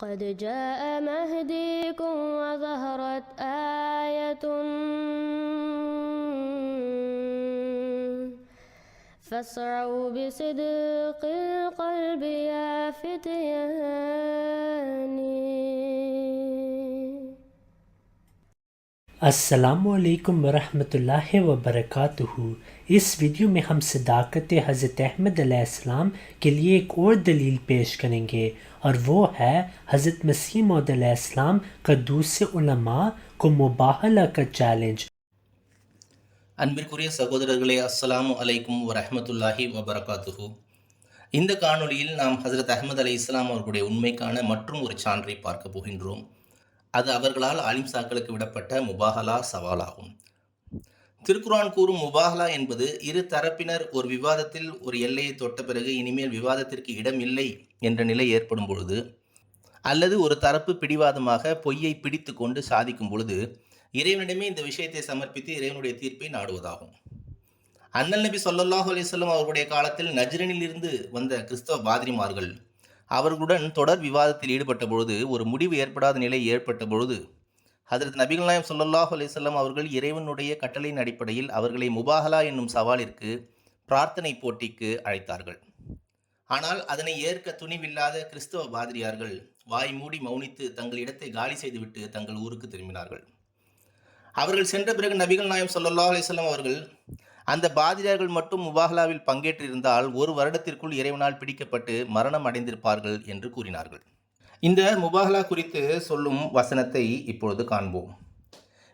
قد جاء مهديكم وظهرت آية فاسعوا بصدق القلب يا فتياني. अस्सलामुअलैकुम वरहमतुल्लाहि वबरकातुहू। इस वीडियो में हम सदाकत हज़रत अहमद अलैहिस्सलाम के लिए एक और दलील पेश करेंगे और वो है हज़रत मसीह मौद अलैहिस्सलाम का दूसरे उलमा को मुबाहला का चैलेंज। அன்பிற்குரிய சகோதரர்களே, அஸ்ஸலாமு அலைக்கும் வரஹ்மத்துல்லாஹி வபரகாத்துஹு. இந்த காணொளியில் நாம் ஹசரத் அஹ்மத் அலி இஸ்லாம் அவர்களுடைய உண்மைக்கான மற்றும் ஒரு சான்றை பார்க்க போகின்றோம். அது அவர்களால் ஆலிம்சாக்களுக்கு விடப்பட்ட முபாஹலா சவாலாகும். திருக்குர்ஆன் கூறும் முபாஹலா என்பது இரு தரப்பினர் ஒரு விவாதத்தில் ஒரு எல்லையை தொட்ட பிறகு இனிமேல் விவாதத்திற்கு இடம் இல்லை என்ற நிலை ஏற்படும் பொழுது, அல்லது ஒரு தரப்பு பிடிவாதமாக பொய்யை பிடித்து கொண்டு சாதிக்கும் பொழுது இறைவனிடமே இந்த விஷயத்தை சமர்ப்பித்து இறைவனுடைய தீர்ப்பை நாடுவதாகும். அண்ணல் நபி ஸல்லல்லாஹு அலைஹி வஸல்லம் அவர்களுடைய காலத்தில் நஜ்ரனில் இருந்து வந்த கிறிஸ்தவ பாதிரிமார்கள் அவர்களுடன் தொடர் விவாதத்தில் ஈடுபட்ட பொழுது ஒரு முடிவு ஏற்படாத நிலை ஏற்பட்ட பொழுது ஹஜ்ரத் நபிகள் நாயகம் ஸல்லல்லாஹு அலைஹி வஸல்லம் அவர்கள் இறைவனுடைய கட்டளையின் அடிப்படையில் அவர்களை முபாஹலா என்னும் சவாலிற்கு, பிரார்த்தனை போட்டிக்கு அழைத்தார்கள். ஆனால் அதனை ஏற்க துணிவில்லாத கிறிஸ்தவ பாதிரியார்கள் வாய் மூடி மௌனித்து தங்கள் இடத்தை காலி செய்துவிட்டு தங்கள் ஊருக்கு திரும்பினார்கள். அவர்கள் சென்ற பிறகு நபிகள் நாயகம் ஸல்லல்லாஹு அலைஹி வஸல்லம் அவர்கள் அந்த பாதிரியார்கள் மட்டும் முபாஹலாவில் பங்கேற்றிருந்தால் ஒரு வருடத்திற்குள் இறைவனால் பிடிக்கப்பட்டு மரணம் அடைந்திருப்பார்கள் என்று கூறினார்கள். இந்த முபாஹலா குறித்து சொல்லும் வசனத்தை இப்பொழுது காண்போம்.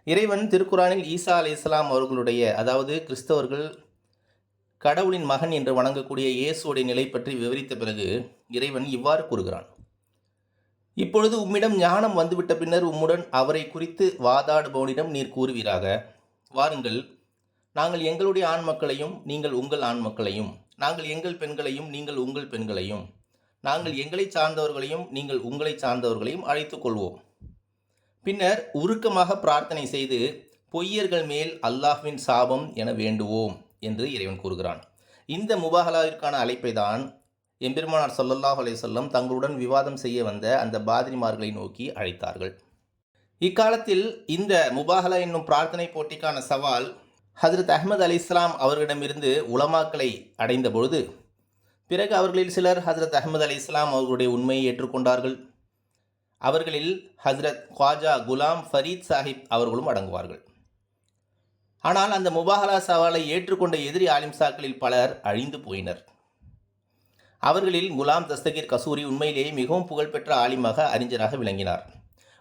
இறைவன் திருக்குர்ஆனில் ஈசா அலைஹிஸ்ஸலாம் அவர்களுடைய, அதாவது கிறிஸ்தவர்கள் கடவுளின் மகன் என்று வணங்கக்கூடிய இயேசுடைய நிலை பற்றி விவரித்த பிறகு இறைவன் இவ்வாறு கூறுகிறான்: இப்பொழுது உம்மிடம் ஞானம் வந்துவிட்ட பின்னர் உம்முடன் அவரை குறித்து வாதாடுபவனிடம் நீர் கூறுவீராக, வாருங்கள், நாங்கள் எங்களுடைய ஆண் மக்களையும் நீங்கள் உங்கள் ஆண் மக்களையும், நாங்கள் எங்கள் பெண்களையும் நீங்கள் உங்கள் பெண்களையும், நாங்கள் எங்களை சார்ந்தவர்களையும் நீங்கள் உங்களை சார்ந்தவர்களையும் அழைத்துக் கொள்வோம். பின்னர் உருக்கமாக பிரார்த்தனை செய்து பொய்யர்கள் மேல் அல்லாஹ்வின் சாபம் என வேண்டுவோம் என்று இறைவன் கூறுகிறான். இந்த முபாஹலாவிற்கான அழைப்பை தான் எம்பெருமானார் ஸல்லல்லாஹு அலைஹி வஸல்லம் தங்களுடன் விவாதம் செய்ய வந்த அந்த பாதிரிமார்களை நோக்கி அழைத்தார்கள். இக்காலத்தில் இந்த முபாஹலா என்னும் பிரார்த்தனை போட்டிக்கான சவால் ஹஜ்ரத் அஹ்மத் அலி இஸ்லாம் அவர்களிடமிருந்து உலமாக்களை அடைந்த பொழுது, பிறகு அவர்களில் சிலர் ஹஜ்ரத் அஹ்மத் அலி இஸ்லாம் அவர்களுடைய உண்மையை ஏற்றுக்கொண்டார்கள். அவர்களில் ஹஜ்ரத் ख्वाजा குலாம் ஃபரீத் சாஹிப் அவர்களும் அடங்குவார்கள். ஆனால் அந்த முபாஹலா சவாலை ஏற்றுக்கொண்ட எதிரி ஆலிம்சாக்களில் பலர் அழிந்து போயினர். அவர்களில் குலாம் தஸ்தகீர் கசூரி உண்மையிலேயே மிகவும் புகழ்பெற்ற ஆலிமாக, அறிஞராக விளங்கினார்.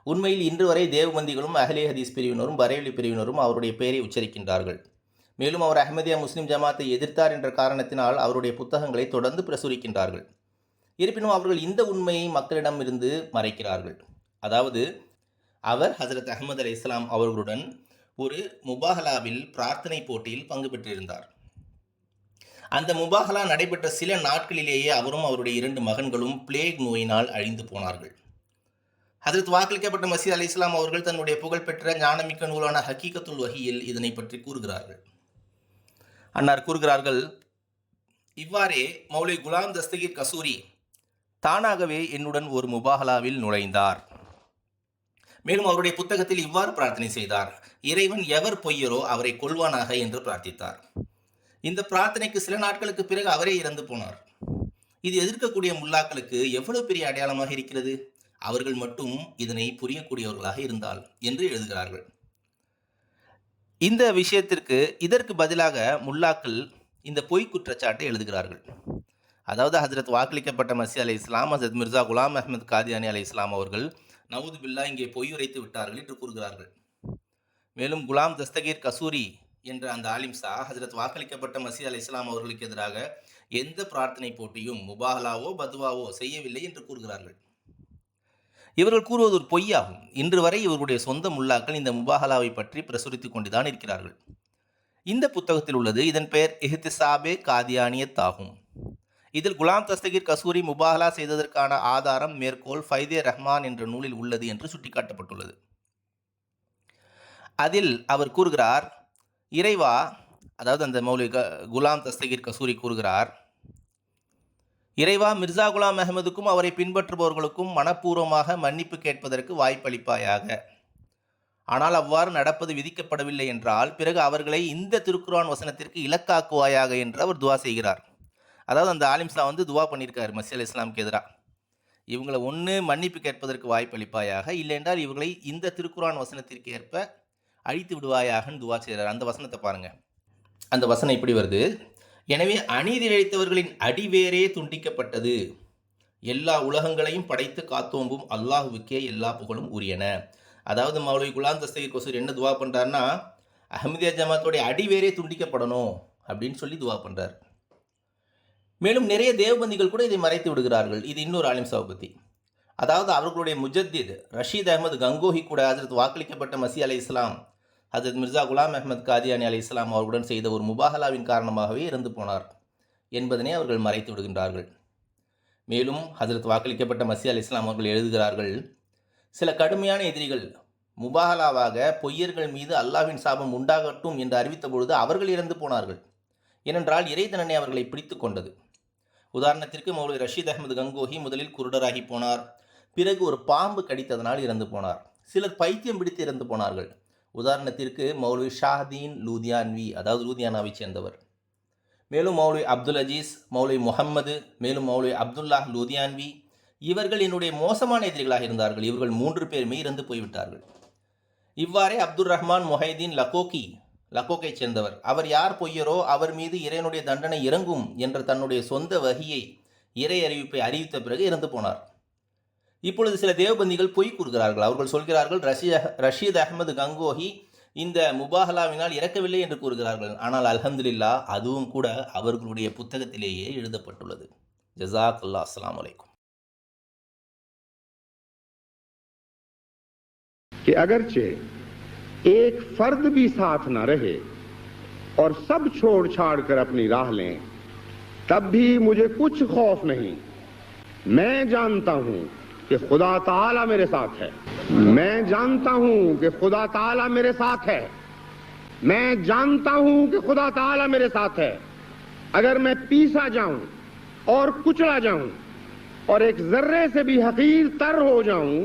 உண்மையில் இன்று வரை தேவபந்திகளும் அஹ்லே ஹதீஸ் பிரிவினரும் பரேலி பிரிவினரும் அவருடைய பெயரை உச்சரிக்கின்றார்கள். மேலும் அவர் அஹ்மதியா முஸ்லிம் ஜமாத்தை எதிர்த்தார் என்ற காரணத்தினால் அவருடைய புத்தகங்களை தொடர்ந்து பிரசுரிக்கின்றார்கள். இருப்பினும் அவர்கள் இந்த உண்மையை மக்களிடம் இருந்து மறைக்கிறார்கள். அதாவது, அவர் ஹஜ்ரத் அஹ்மத் அலி இஸ்லாம் அவர்களுடன் ஒரு முபாஹலாவில் பிரார்த்தனை போட்டியில் பங்கு பெற்றிருந்தார். அந்த முபாஹலா நடைபெற்ற சில நாட்களிலேயே அவரும் அவருடைய 2 மகன்களும் பிளேக் நோயினால் அழிந்து போனார்கள். ஹஜ்ரத் வாக்களிக்கப்பட்ட மசீஹ் அலி இஸ்லாம் அவர்கள் தன்னுடைய புகழ்பெற்ற ஞானமிக்க நூலான ஹக்கீகத்துல் வஹியில் இதனை பற்றி கூறுகிறார்கள். அன்னார் கூறுகிறார்கள்: இவ்வாறே மௌலவி குலாம் தஸ்தகீர் கசூரி தானாகவே என்னுடன் ஒரு முபாஹலாவில் நுழைந்தார். மேலும் அவருடைய புத்தகத்தில் இவ்வாறு பிரார்த்தனை செய்தார்: இறைவன் எவர் பொய்யரோ அவரை கொல்வானாக என்று பிரார்த்தித்தார். இந்த பிரார்த்தனைக்கு சில நாட்களுக்கு பிறகு அவரே இறந்து போனார். இது எதிர்க்கக்கூடிய முல்லாக்களுக்கு எவ்வளவு பெரிய அடையாளமாக இருக்கிறது. அவர்கள் மட்டும் இதனை புரியக்கூடியவர்களாக இருந்தால் என்று எழுதுகிறார்கள். இந்த விஷயத்திற்கு இதற்கு பதிலாக முல்லாக்கள் இந்த பொய் குற்றச்சாட்டை எழுதுகிறார்கள். அதாவது, ஹஜ்ரத் வாக்களிக்கப்பட்ட மசீஹ் அலை இஸ்லாம் ஹஜ்ரத் மிர்சா குலாம் அஹ்மத் காதியானி அலை இஸ்லாம் அவர்கள் நவுது பில்லா இங்கே பொய் உரைத்து விட்டார்கள் என்று கூறுகிறார்கள். மேலும் குலாம் தஸ்தகீர் கசூரி என்ற அந்த ஆலிம்சா ஹஜ்ரத் வாக்களிக்கப்பட்ட மசீஹ் அலை இஸ்லாம் அவர்களுக்கு எதிராக எந்த பிரார்த்தனை போட்டியும் முபாஹலாவோ பதுவாவோ செய்யவில்லை என்று கூறுகிறார்கள். இவர்கள் கூறுவது ஒரு பொய்யாகும். இன்று வரை இவர்களுடைய சொந்த முல்லாக்கள் இந்த முபாஹலாவை பற்றி பிரசுரித்துக் கொண்டுதான் இருக்கிறார்கள். இந்த புத்தகத்தில் உள்ளது. இதன் பெயர் இஹ்திசாபே காதியானியத் ஆகும். இதில் குலாம் தஸ்தகீர் கசூரி முபாஹலா செய்ததற்கான ஆதாரம் மேற்கோள் ஃபைதே ரஹ்மான் என்ற நூலில் உள்ளது என்று சுட்டிக்காட்டப்பட்டுள்ளது. அதில் அவர் கூறுகிறார்: இறைவா, அதாவது அந்த மௌலவி குலாம் தஸ்தகீர் கசூரி கூறுகிறார், இறைவா, மிர்சா குலாம் அஹமதுக்கும் அவரை பின்பற்றுபவர்களுக்கும் மனப்பூர்வமாக மன்னிப்பு கேட்பதற்கு வாய்ப்பளிப்பாயாக. ஆனால் அவ்வாறு நடப்பது விதிக்கப்படவில்லை என்றால் பிறகு அவர்களை இந்த திருக்குர்ஆன் வசனத்திற்கு இலக்காக்குவாயாக என்று அவர் துவா செய்கிறார். அதாவது அந்த ஆலிம்சா துவா பண்ணியிருக்காரு மஸீஹ் அலைஹிஸ்ஸலாமுக்கு எதிராக. இவங்களை ஒன்று மன்னிப்பு கேட்பதற்கு வாய்ப்பளிப்பாயாக, இல்லை என்றால் இவர்களை இந்த திருக்குர்ஆன் வசனத்திற்கு ஏற்ப அழித்து விடுவாயாகன்னு துவா செய்கிறார். அந்த வசனத்தை பாருங்கள். அந்த வசனம் இப்படி வருது: எனவே அநீதி இழைத்தவர்களின் அடிவேரே துண்டிக்கப்பட்டது. எல்லா உலகங்களையும் படைத்து காத்தோம்பும் அல்லாஹுவுக்கே எல்லா புகழும் உரியன. அதாவது மௌலவி குலாம் தஸ்தகீர் கொசூர் என்ன துவா பண்ணுறாருன்னா, அஹ்மதியா ஜமாத்தோடைய அடிவேரே துண்டிக்கப்படணும் அப்படின்னு சொல்லி துவா பண்ணுறார். மேலும் நிறைய தேவபந்திகள் கூட இதை மறைத்து விடுகிறார்கள். இது இன்னொரு ஆலிம்சாவை பற்றி. அதாவது அவர்களுடைய முஜத்தித் ரஷீத் அஹமது கங்கோஹி கூட ஹஜ்ரத் வாக்களிக்கப்பட்ட மஸீஹ் அலைஹிஸ்ஸலாம் ஹஜ்ரத் மிர்சா குலாம் அஹமத் காதியானி அலைஹிஸ்ஸலாம் அவர்களுடன் செய்த ஒரு முபாஹலாவின் காரணமாகவே இறந்து போனார் என்பதனை அவர்கள் மறைத்து விடுகின்றார்கள். மேலும் ஹஜ்ரத் வாக்களிக்கப்பட்ட மஸீஹ் அலைஹிஸ்ஸலாம் அவர்கள் எழுதுகிறார்கள், சில கடுமையான எதிரிகள் முபாஹலாவாக பொய்யர்கள் மீது அல்லாஹ்வின் சாபம் உண்டாகட்டும் என்று அறிவித்த பொழுது அவர்கள் இறந்து போனார்கள். ஏனென்றால் இறை தண்டனை அவர்களை பிடித்து கொண்டது. உதாரணத்திற்கு மௌலவி ரஷீத் அஹமது கங்கோஹி முதலில் குருடராகி போனார். பிறகு ஒரு பாம்பு கடித்ததனால் இறந்து போனார். சிலர் பைத்தியம் பிடித்து இறந்து போனார்கள். உதாரணத்திற்கு மௌலவி ஷாஹதீன் லூதியான்வி, அதாவது லூதியானாவை சேர்ந்தவர். மேலும் மௌலவி அப்துல் அஜீஸ், மௌலவி முஹம்மது, மேலும் மௌலவி அப்துல்லாஹ் லூதியான்வி, இவர்கள் என்னுடைய மோசமான எதிரிகளாக இருந்தார்கள். இவர்கள் 3 பேருமே இறந்து போய்விட்டார்கள். இவ்வாறே அப்துல் ரஹ்மான் மொஹைதீன் லக்கோக்கை சேர்ந்தவர். அவர் யார் பொய்யரோ அவர் மீது இறைவனுடைய தண்டனை இறங்கும் என்ற தன்னுடைய சொந்த வகியை, இறை அறிவிப்பை அறிவித்த பிறகு இறந்து போனார். இப்பொழுது சில தேவபந்திகள் பொய் கூறுகிறார்கள். அவர்கள் சொல்கிறார்கள், ரஷீத் அஹமது கங்கோஹி இந்த முபாஹலாவினால் இறக்கவில்லை என்று கூறுகிறார்கள். ஆனால் அல்ஹம்துலில்லாஹ் அதுவும் கூட அவர்களுடைய புத்தகத்திலேயே எழுதப்பட்டுள்ளது. ஜஸாக்கல்லாஹ். அஸ்ஸலாமு அலைக்கும். कि अगरचे एक फर्द भी साथ न रहे और सब छोड़ छाड़ कर अपनी राह लें, तब भी मुझे कुछ खौफ नहीं. मैं जानता हूं कि खुदा ताला मेरे साथ है. मैं जानता हूं कि खुदा ताला मेरे साथ है. मैं जानता हूं कि खुदा ताला मेरे साथ है. अगर मैं पीसा जाऊं और कुचला जाऊं और एक जर्रे से भी हकीर तर हो जाऊं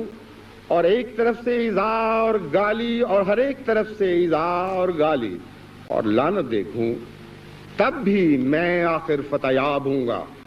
और एक तरफ से इज़ा और गाली और हर एक तरफ से इज़ा और गाली और लानत देखूं, तब भी मैं आखिर फतयाब हूंगा.